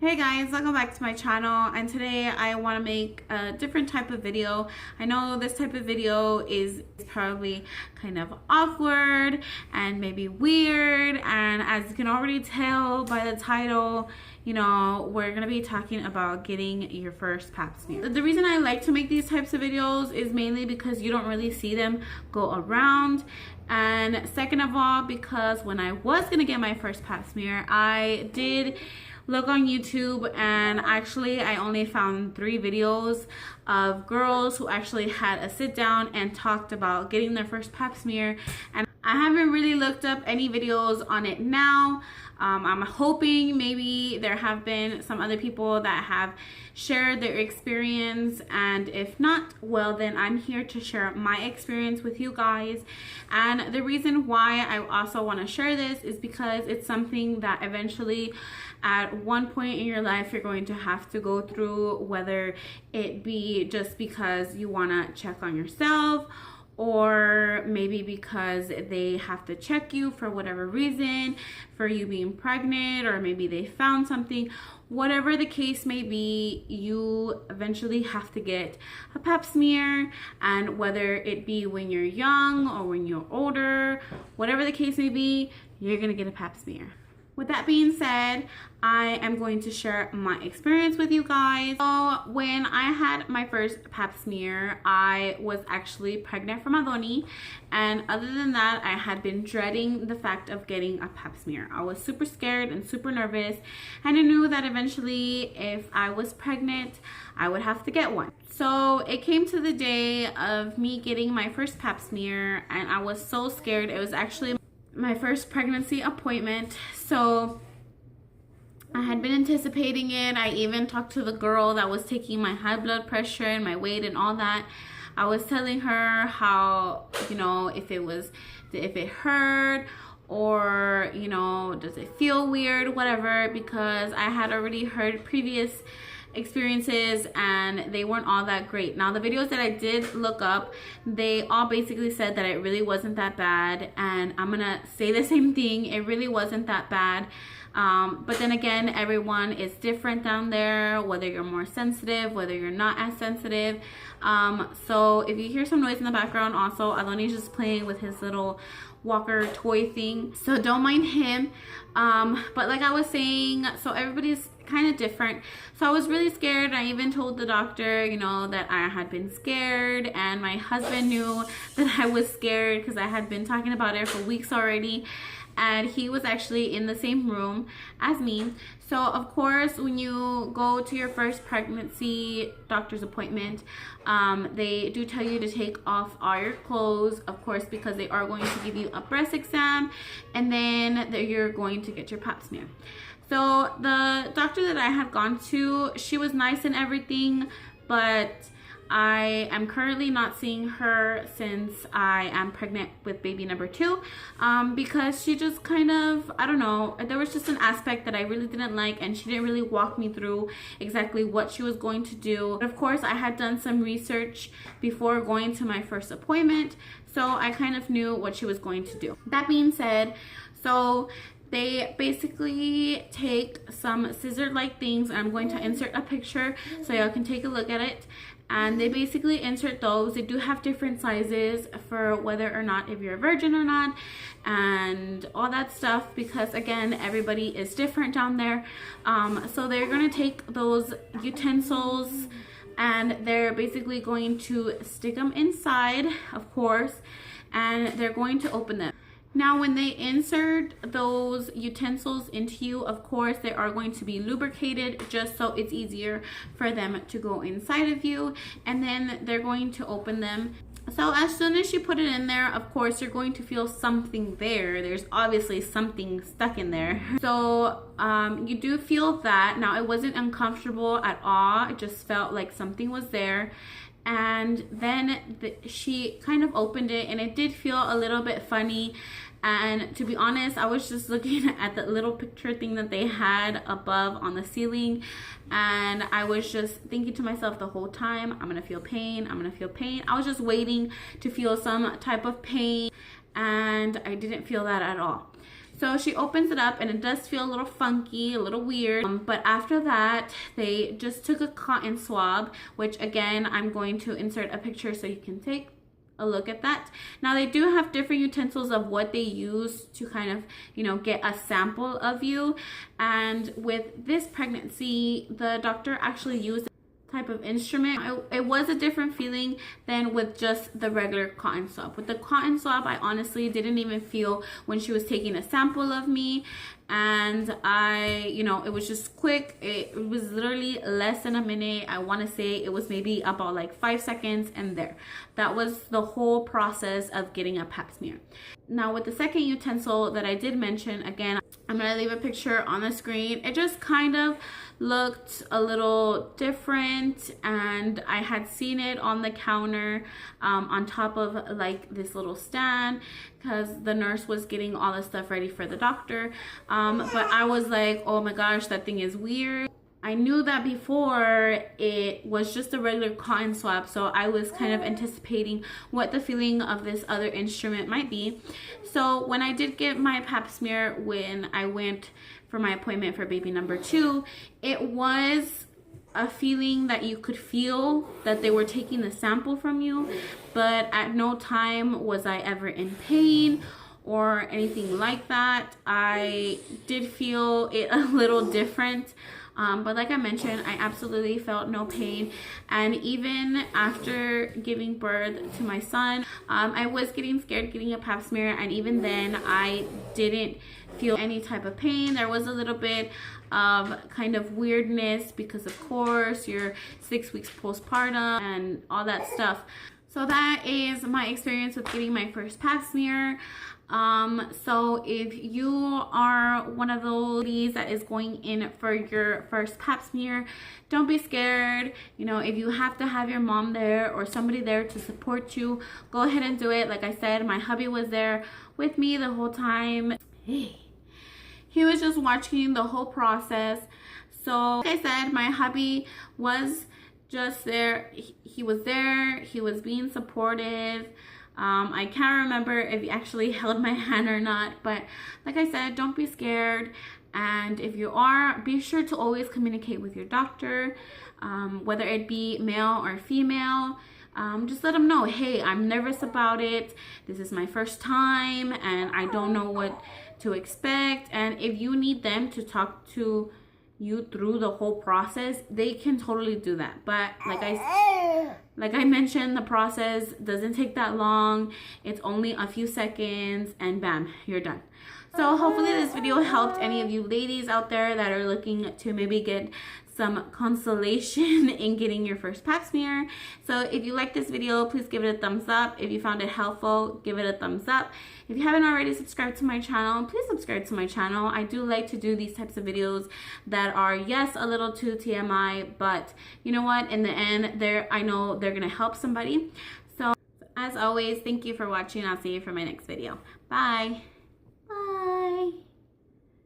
Hey guys, welcome back to my channel, and today I want to make a different type of video. I know this type of video is probably kind of awkward and maybe weird, and as you can already tell by the title, you know, we're going to be talking about getting your first pap smear. The reason I like to make these types of videos is mainly because you don't really see them go around. And second of all, because when I was going to get my first pap smear, I did look on YouTube, and actually I only found 3 videos of girls who actually had a sit down and talked about getting their first pap smear, and I haven't really looked up any videos on it now. I'm hoping maybe there have been some other people that have shared their experience, and if not, well, then I'm here to share my experience with you guys. And the reason why I also want to share this is because it's something that eventually at one point in your life you're going to have to go through, whether it be just because you want to check on yourself, or maybe because they have to check you for whatever reason, for you being pregnant, or maybe they found something. Whatever the case may be, you eventually have to get a pap smear, and whether it be when you're young or when you're older, whatever the case may be, you're gonna get a pap smear. With that being said, I am going to share my experience with you guys. So when I had my first pap smear, I was actually pregnant from Adoni, and other than that, I had been dreading the fact of getting a pap smear. I was super scared and super nervous, and I knew that eventually if I was pregnant, I would have to get one. So it came to the day of me getting my first pap smear, and I was so scared. It was actually my first pregnancy appointment, so I had been anticipating it. I even talked to the girl that was taking my high blood pressure and my weight and all that. I was telling her how, you know, if it hurt, or, you know, does it feel weird, whatever, because I had already heard previous experiences and they weren't all that great. Now the videos that I did look up, they all basically said that it really wasn't that bad, and I'm gonna say the same thing, it really wasn't that bad. But then again, everyone is different down there, whether you're more sensitive, whether you're not as sensitive. So if you hear some noise in the background, also Adoni's just playing with his little walker toy thing, so don't mind him. But like I was saying, so everybody's kind of different. So I was really scared. I even told the doctor, you know, that I had been scared, and my husband knew that I was scared because I had been talking about it for weeks already, and he was actually in the same room as me. So of course, when you go to your first pregnancy doctor's appointment, they do tell you to take off all your clothes, of course, because they are going to give you a breast exam, and then you're going to get your pap smear. So the doctor that I had gone to, she was nice and everything, but I am currently not seeing her since I am pregnant with baby number 2, because she just kind of, I don't know, there was just an aspect that I really didn't like, and she didn't really walk me through exactly what she was going to do. But of course, I had done some research before going to my first appointment, so I kind of knew what she was going to do. That being said, so they basically take some scissor-like things, and I'm going to insert a picture so y'all can take a look at it. And they basically insert those. They do have different sizes for whether or not if you're a virgin or not, and all that stuff, because again, everybody is different down there. So they're going to take those utensils, and they're basically going to stick them inside, of course, and they're going to open them. Now, when they insert those utensils into you, of course, they are going to be lubricated just so it's easier for them to go inside of you, and then they're going to open them. So as soon as you put it in there, of course, you're going to feel something there. There's obviously something stuck in there. So you do feel that. Now, it wasn't uncomfortable at all. It just felt like something was there. And then she kind of opened it, and it did feel a little bit funny. And to be honest, I was just looking at the little picture thing that they had above on the ceiling, and I was just thinking to myself the whole time, I'm gonna feel pain, I'm gonna feel pain. I was just waiting to feel some type of pain, and I didn't feel that at all. So she opens it up and it does feel a little funky, a little weird. But after that, they just took a cotton swab, which again, I'm going to insert a picture so you can take a look at that. Now they do have different utensils of what they use to kind of, you know, get a sample of you. And with this pregnancy, the doctor actually used type of instrument. It was a different feeling than with just the regular cotton swab. With the cotton swab, I honestly didn't even feel when she was taking a sample of me, and you know, it was just quick. It was literally less than a minute. I want to say it was maybe about like 5 seconds, and that was the whole process of getting a pap smear. Now with the second utensil that I did mention, again, I'm gonna leave a picture on the screen. It just kind of looked a little different, and I had seen it on the counter on top of like this little stand, because the nurse was getting all the stuff ready for the doctor. But I was like, oh my gosh, that thing is weird. I knew that before it was just a regular cotton swab, so I was kind of anticipating what the feeling of this other instrument might be. So when I did get my pap smear, when I went for my appointment for baby number 2, it was a feeling that you could feel that they were taking the sample from you, but at no time was I ever in pain or anything like that. I did feel it a little different. But like I mentioned, I absolutely felt no pain. And even after giving birth to my son, I was getting scared getting a pap smear, and even then I didn't feel any type of pain. There was a little bit of kind of weirdness because of course you're 6 weeks postpartum and all that stuff. So that is my experience with getting my first pap smear. So if you are one of those ladies that is going in for your first pap smear, don't be scared. You know, if you have to have your mom there or somebody there to support you, go ahead and do it. Like I said, my hubby was there with me the whole time. He was just watching the whole process. So like I said, my hubby was just there. He was there. He was being supportive. I can't remember if he actually held my hand or not, but like I said, don't be scared. And if you are, be sure to always communicate with your doctor, whether it be male or female. Just let them know, hey, I'm nervous about it. This is my first time and I don't know what to expect. And if you need them to talk to you through the whole process, they can totally do that. But like I mentioned, the process doesn't take that long. It's only a few seconds and bam, you're done. So hopefully this video helped any of you ladies out there that are looking to maybe get some consolation in getting your first pap smear. So if you like this video, please give it a thumbs up. If you found it helpful, give it a thumbs up. If you haven't already subscribed to my channel, please subscribe to my channel. I do like to do these types of videos that are, yes, a little too TMI, but you know what, in the end, I know they're gonna help somebody. So as always, thank you for watching. I'll see you for my next video. Bye.